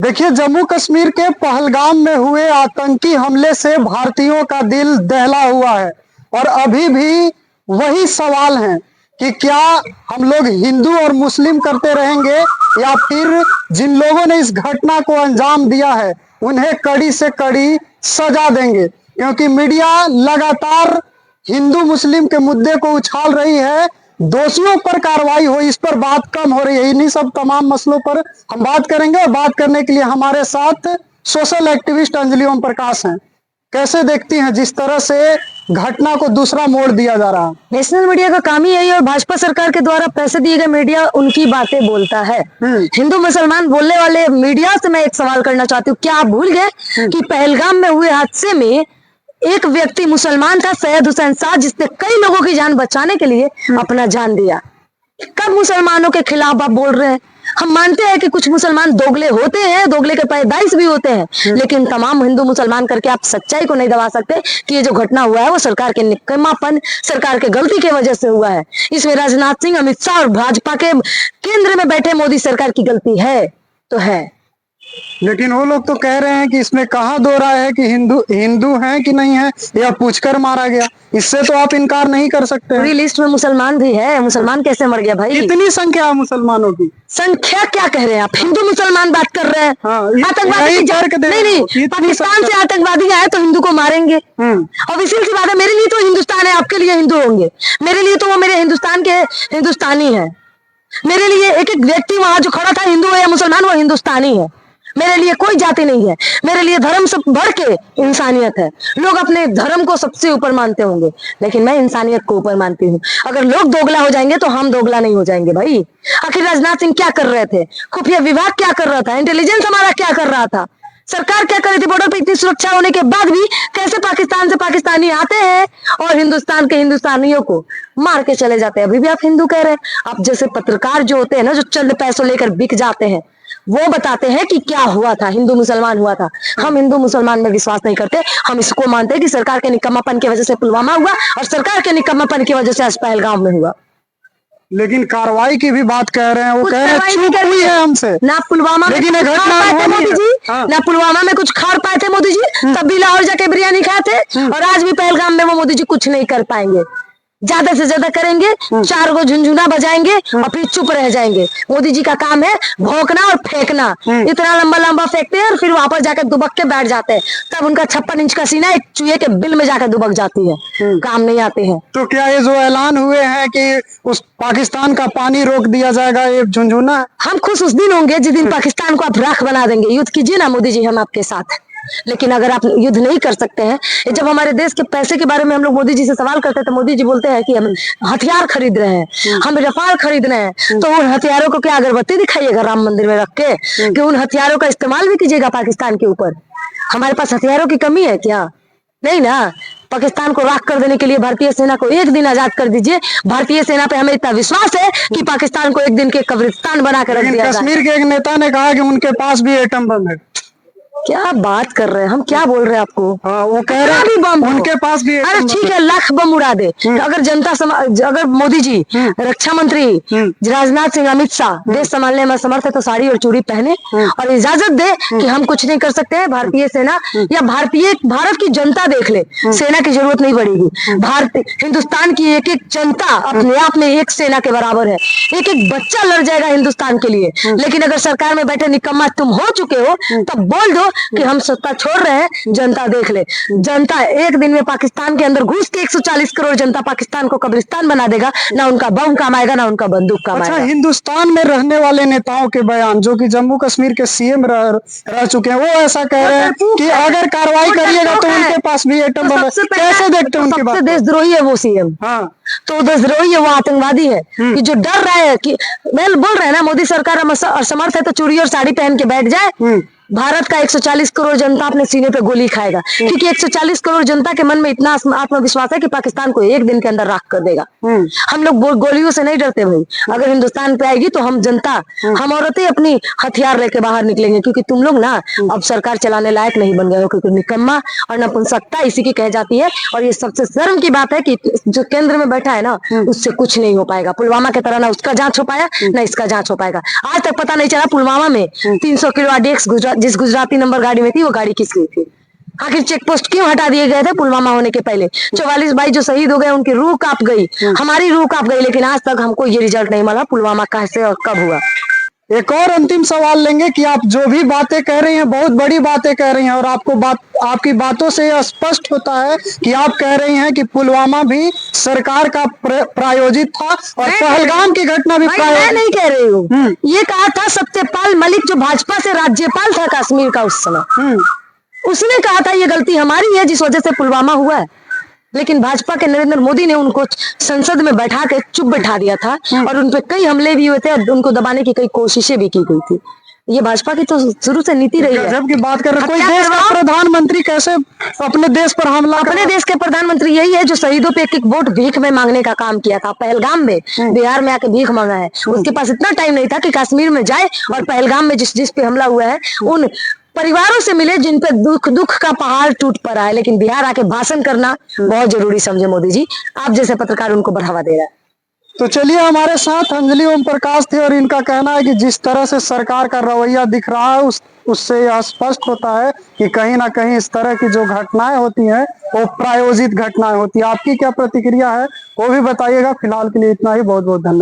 देखिए, जम्मू कश्मीर के पहलगाम में हुए आतंकी हमले से भारतीयों का दिल दहला हुआ है और अभी भी वही सवाल है कि क्या हम लोग हिंदू और मुस्लिम करते रहेंगे या फिर जिन लोगों ने इस घटना को अंजाम दिया है उन्हें कड़ी से कड़ी सजा देंगे। क्योंकि मीडिया लगातार हिंदू मुस्लिम के मुद्दे को उछाल रही है, दोषियों पर कार्रवाई हो, इस पर बात कम हो रही है। इन्हीं सब तमाम मसलों पर हम बात करेंगे और बात करने के लिए हमारे साथ सोशल एक्टिविस्ट अंजलि ओम प्रकाश हैं। कैसे देखती हैं जिस तरह से घटना को दूसरा मोड़ दिया जा रहा है? नेशनल मीडिया का काम ही यही है और भाजपा सरकार के द्वारा पैसे दिए गए मीडिया उनकी बातें बोलता है। हिंदू मुसलमान बोलने वाले मीडिया से मैं एक सवाल करना चाहती हूँ, क्या आप भूल गए कि पहलगाम में हुए हादसे में एक व्यक्ति मुसलमान था, सैयद हुसैन साद, जिसने कई लोगों की जान बचाने के लिए अपना जान दिया। कब मुसलमानों के खिलाफ आप बोल रहे हैं? हम मानते हैं कि कुछ मुसलमान दोगले होते हैं, दोगले के पैदाइश भी होते हैं, लेकिन तमाम हिंदू मुसलमान करके आप सच्चाई को नहीं दबा सकते कि ये जो घटना हुआ है वो सरकार के निकम्मापन, सरकार के गलती की वजह से हुआ है। इसमें राजनाथ सिंह, अमित शाह और भाजपा के केंद्र में बैठे मोदी सरकार की गलती है तो है। लेकिन वो लोग तो कह रहे हैं कि इसमें कहाँ दो राय है कि हिंदू हैं कि नहीं है या पूछकर मारा गया। इससे तो आप इनकार नहीं कर सकते। पूरी लिस्ट में मुसलमान भी है। मुसलमान कैसे मर गया भाई? कितनी संख्या है मुसलमानों की? संख्या क्या कह रहे हैं आप? हिंदू मुसलमान बात कर रहे हैं। आतंकवादी नहीं, पाकिस्तान से आतंकवादी आए तो हिंदू को मारेंगे। और इसी सी बात है, मेरे लिए तो हिंदुस्तान है, आपके लिए हिंदू होंगे। मेरे लिए तो वो मेरे हिंदुस्तान के हिंदुस्तानी है। मेरे लिए एक एक व्यक्ति वहां जो खड़ा था, हिंदू है या मुसलमान, वो हिंदुस्तानी है। मेरे लिए कोई जाति नहीं है। मेरे लिए धर्म से बढ़ के इंसानियत है। लोग अपने धर्म को सबसे ऊपर मानते होंगे, लेकिन मैं इंसानियत को ऊपर मानती हूँ। अगर लोग दोगला हो जाएंगे तो हम दोगला नहीं हो जाएंगे भाई। आखिर राजनाथ सिंह क्या कर रहे थे? खुफिया विभाग क्या कर रहा था? इंटेलिजेंस हमारा क्या कर रहा था? सरकार क्या कर रही थी? बॉर्डर पे इतनी सुरक्षा होने के बाद भी कैसे पाकिस्तान से पाकिस्तानी आते हैं और हिंदुस्तान के हिंदुस्तानियों को मार के चले जाते हैं। अभी भी आप हिंदू कह रहे हैं। आप जैसे पत्रकार जो होते हैं ना, जो चंद पैसों लेकर बिक जाते हैं, वो बताते हैं कि क्या हुआ था, हिंदू मुसलमान हुआ था। हम हिंदू मुसलमान में विश्वास नहीं करते। हम इसको मानते हैं कि सरकार के निकम्मापन की वजह से पुलवामा हुआ और सरकार के निकम्मापन की वजह से आज पहलगाम में हुआ। लेकिन कार्रवाई की भी बात कह रहे हैं, वो कह रहे हैं चूक हुई है हमसे। ना पुलवामा में लेकिन मोदी जी, ना पुलवामा में कुछ खा पाए थे मोदी जी, तब भी लाहौर जाके बिरयानी खाए थे। और आज भी पहलगाम में वो मोदी जी कुछ नहीं कर पाएंगे। ज्यादा से ज्यादा करेंगे, 4 गो झुनझुना बजाएंगे और फिर चुप रह जाएंगे। मोदी जी का काम है भौंकना और फेंकना। इतना लंबा लंबा फेंकते हैं और फिर वापस जाकर दुबक के बैठ जाते हैं। तब उनका 56 इंच का सीना एक चूहे के बिल में जाकर दुबक जाती है। काम नहीं आते हैं। तो क्या ये जो ऐलान हुए हैं कि उस पाकिस्तान का पानी रोक दिया जाएगा, ये झुनझुना? हम खुश उस दिन होंगे जिस दिन पाकिस्तान को आप राख बना देंगे। युद्ध कीजिए ना मोदी जी, हम आपके साथ। लेकिन अगर आप युद्ध नहीं कर सकते हैं, जब हमारे देश के पैसे के बारे में हम लोग मोदी जी से सवाल करते हैं तो मोदी जी बोलते हैं कि हम हथियार खरीद रहे हैं, हम रफाल खरीद रहे हैं। तो उन हथियारों को क्या अगरबत्ती दिखाइएगा राम मंदिर में रख के कि उन हथियारों का इस्तेमाल भी कीजिएगा पाकिस्तान के ऊपर? हमारे पास हथियारों की कमी है क्या? नहीं ना। पाकिस्तान को राख कर देने के लिए भारतीय सेना को एक दिन आजाद कर दीजिए। भारतीय सेना पे हमें इतना विश्वास है कि पाकिस्तान को एक दिन के कब्रिस्तान बना कर रख दिया जाए। कश्मीर के एक नेता ने कहा कि उनके पास भी एटम बम है। क्या बात कर रहे हैं? हम क्या बोल रहे हैं आपको? वो कह रहे हैं बम उनके पास भी। अरे ठीक है, लाख बम उड़ा दे। अगर जनता अगर मोदी जी, रक्षा मंत्री राजनाथ सिंह, अमित शाह देश संभालने में समर्थ है तो साड़ी और चूड़ी पहने और इजाजत दे कि हम कुछ नहीं कर सकते हैं। भारतीय सेना या भारत की जनता देख ले, सेना की जरूरत नहीं पड़ेगी। हिंदुस्तान की एक एक जनता अपने आप में एक सेना के बराबर है। एक एक बच्चा लड़ जाएगा हिंदुस्तान के लिए। लेकिन अगर सरकार में बैठे निकम्मा तुम हो चुके हो, तब बोल दो कि हम सत्ता छोड़ रहे हैं, जनता देख ले। जनता एक दिन में पाकिस्तान के अंदर घुस के 140 करोड़ जनता पाकिस्तान को कब्रिस्तान बना देगा। ना उनका बम काम आएगा, ना उनका बंदूक काम आएगा। हिंदुस्तान में रहने वाले नेताओं के बयान, जो कि जम्मू कश्मीर के सीएम रह चुके हैं, वो ऐसा कह रहे हैं कि अगर कार्रवाई करिएगा तो उनके पास भी एटम बम है। कैसे देखते हैं उनकी बात? देशद्रोही है वो सीएम। तो देशद्रोही है वो, आतंकवादी है कि जो डर रहा है कि बोल रहे हैं ना मोदी सरकार असमर्थ है तो चूड़ी और साड़ी पहन के बैठ जाए। भारत का 140 करोड़ जनता अपने सीने पे गोली खाएगा, क्योंकि 140 करोड़ जनता के मन में इतना आत्मविश्वास है कि पाकिस्तान को एक दिन के अंदर राख कर देगा। हम लोग गोलियों से नहीं डरते भाई। अगर हिंदुस्तान पे आएगी तो हम जनता, हम औरतें अपनी हथियार लेके बाहर निकलेंगे, क्योंकि तुम लोग ना अब सरकार चलाने लायक नहीं बन गए हो, क्योंकि निकम्मा और नपुंसकता इसी की कह जाती है। और ये सबसे शर्म की बात है कि जो केंद्र में बैठा है ना, उससे कुछ नहीं हो पाएगा। पुलवामा की तरह ना उसका जांच हो पाया, ना इसका जांच हो पाएगा। आज तक पता नहीं चला पुलवामा में 300 किलो आरडीएक्स जिस गुजराती नंबर गाड़ी में थी, वो गाड़ी किसकी थी। आखिर चेक पोस्ट क्यों हटा दिए गए थे पुलवामा होने के पहले? 44 भाई जो शहीद हो गए, उनकी रूह कांप गई, हमारी रूह कांप गई, लेकिन आज तक हमको ये रिजल्ट नहीं मिला पुलवामा कैसे और कब हुआ। एक और अंतिम सवाल लेंगे कि आप जो भी बातें कह रही हैं, बहुत बड़ी बातें कह रही हैं, और आपकी बातों से यह स्पष्ट होता है कि आप कह रही हैं कि पुलवामा भी सरकार का प्रायोजित था और पहलगाम की घटना भी मैं नहीं कह रही हूँ। ये कहा था सत्यपाल मलिक, जो भाजपा से राज्यपाल था कश्मीर का उस समय, उसने कहा था ये गलती हमारी है जिस वजह से पुलवामा हुआ है। लेकिन भाजपा के नरेंद्र मोदी ने उनको संसद में बैठा के चुप बैठा दिया था, और उनपे कई हमले भी हुए थे और उनको दबाने की कई कोशिशें भी की गई थी। ये भाजपा की तो शुरू से नीति रही है। जब की बात कर रहे, कोई देश का प्रधानमंत्री कैसे अपने देश पर हमला? अपने देश के प्रधानमंत्री यही है जो शहीदों पे एक वोट भीख में मांगने का काम किया था। पहलगाम में, बिहार में आके भीख मांगा है। उसके पास इतना टाइम नहीं था कि कश्मीर में जाए और पहलगाम में जिस पे हमला हुआ है उन परिवारों से मिले जिन पे दुख का पहाड़ टूट पड़ा है। लेकिन बिहार आके भाषण करना बहुत जरूरी समझे मोदी जी। आप जैसे पत्रकार उनको बढ़ावा दे रहा है। तो चलिए, हमारे साथ अंजलि ओम प्रकाश थे और इनका कहना है कि जिस तरह से सरकार का रवैया दिख रहा है उससे यह स्पष्ट होता है कि कहीं ना कहीं इस तरह की जो घटनाएं होती हैं वो प्रायोजित घटनाएं होती है। आपकी क्या प्रतिक्रिया है वो भी बताइएगा। फिलहाल के लिए इतना ही। बहुत बहुत धन्यवाद।